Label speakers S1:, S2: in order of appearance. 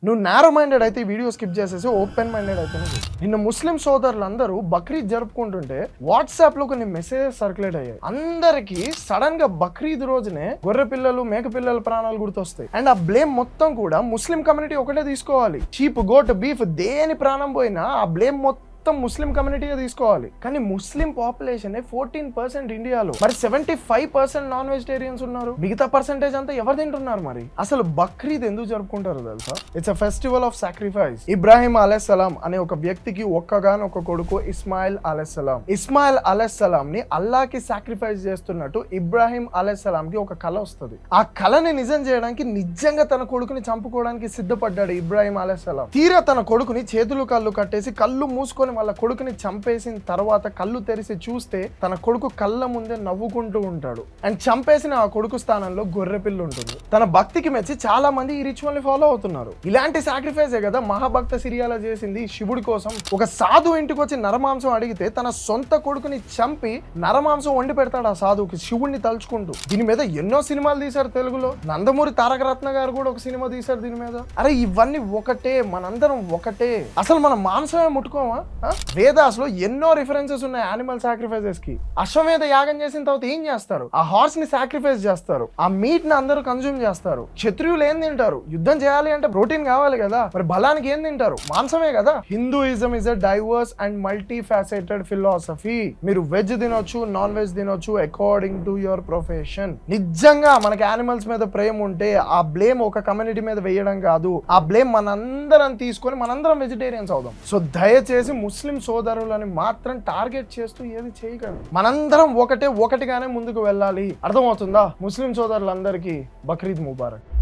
S1: నువ్వు narrow minded అయితే ఈ వీడియో స్కిప్ చేసేసి ఓపెన్ మైండెడ్ అయితే నిన్న ముస్లిం సోదరులందరూ బక్రీద్ జరుపుకుంటుంటే వాట్సాప్ లో కొన్ని మెసేజెస్ సర్క్యులేట్ అయ్యాయి. అందరికి సడన్ గా బక్రీద్ రోజునే గొర్రె పిల్లలు మేక పిల్లల ప్రాణాలు గుర్తొస్తాయి. అండ్ ఆ బ్లేమ్ మొత్తం కూడా ముస్లిం కమ్యూనిటీ ఒకటే తీసుకోవాలి. చీప్ గోట్ బీఫ్ దేని ప్రాణం పోయినా ఆ బ్లేమ్ మొత్తం ముస్లిం కమ్యూనిటీగా తీసుకోవాలి. కానీ ముస్లిం పాపులేషన్ 14% ఇండియాలో, మరి 75% నాన్ వెజిటేరియన్స్ ఉన్నారు. మిగతా పర్సెంటేజ్ అంతా ఎవరు తింటున్నారు? మరి అసలు బక్రీద్ ఎందుకు జరుపుకుంటారు తెలుసా? It's a festival of sacrifice. Ibrahim అలైహిస్సలాం అనే ఒక వ్యక్తికి ఒక్కగానొక్క కొడుకు ఇస్మాయిల్ అలైహిస్సలాం. ఇస్మాయిల్ అలైహిస్సలాం ని అల్లాహ్కి సాక్రిఫైస్ చేస్తున్నట్టు ఇబ్రాహిం అలైహిస్సలాం కి ఒక కళ వస్తుంది. ఆ కళని నిజం చేయడానికి నిజంగా తన కొడుకుని చంపుకోవడానికి సిద్ధపడ్డాడు ఇబ్రాహిం అలైహిస్సలాం. తీరా తన కొడుకుని చేతులు కళ్ళు కట్టేసి కళ్ళు మూసుకొని వాళ్ళ కొడుకుని చంపేసిన తర్వాత కళ్ళు తెరిచి చూస్తే తన కొడుకు కళ్ళ ముందే నవ్వుకుంటూ ఉంటాడు. అండ్ చంపేసిన ఆ కొడుకు స్థానంలో గొర్రె పిల్ల ఉంటుంది. తన భక్తికి మెచ్చి చాలా మంది ఈ రిచువల్ ని ఫాలో అవుతున్నారు. ఇలాంటి సాక్రిఫైసే కదా మహాభక్త సిరియాల చేసింది శివుడి కోసం. ఒక సాధు ఇంటికి వచ్చి నరమాంసం అడిగితే తన సొంత కొడుకుని చంపి నరమాంసం వండి పెడతాడు ఆ సాధువుకి, శివుడిని తలుచుకుంటూ. దీని మీద ఎన్నో సినిమాలు తీశారు తెలుగులో. నందమూరి తారక రత్న గారు కూడా ఒక సినిమా తీశారు దీని మీద. అరే ఇవన్నీ ఒకటే, మనందరం ఒకటే. అసలు మనం మాంసమే ముట్టుకోమా? వేదాస్లో ఎన్నో రిఫరెన్సెస్ ఉన్నాయి యానిమల్ సాక్రిఫైసెస్ కి. అశ్వమేధ యాగం చేసిన తర్వాత ఏం చేస్తారు? ఆ హార్స్ ని సాక్రిఫైస్ చేస్తారు. ఆ మీట్ ని అందరూ కన్జ్యూమ్ చేస్తారు. క్షత్రియులు ఏం తింటారు? యుద్ధం చేయాలి అంటే ప్రోటీన్ కావాలి కదా. మరి బలానికి ఏం తింటారు? మాంసమే కదా. Hinduism is a divorce and multi faceted philosophy. మీరు వెజ్ తినొచ్చు, నాన్ వెజ్ తినొచ్చు అకార్డింగ్ టు యువర్ ప్రొఫెషన్. నిజంగా మనకి యానిమల్స్ మీద ప్రేమ ఉంటే ఆ బ్లేమ్ ఒక కమ్యూనిటీ మీద వేయడం కాదు. ఆ బ్లేమ్ మనందరం తీసుకొని మనందరం వెజిటేరియన్స్ అవుదాం. సో దయచేసి ముస్లిం సోదరులని మాత్రం టార్గెట్ చేస్తూ ఏది చేయగలరు. మనందరం ఒకటిగానే ముందుకు వెళ్ళాలి. అర్థమవుతుందా? ముస్లిం సోదరులందరికీ బక్రీద్ ముబారక్.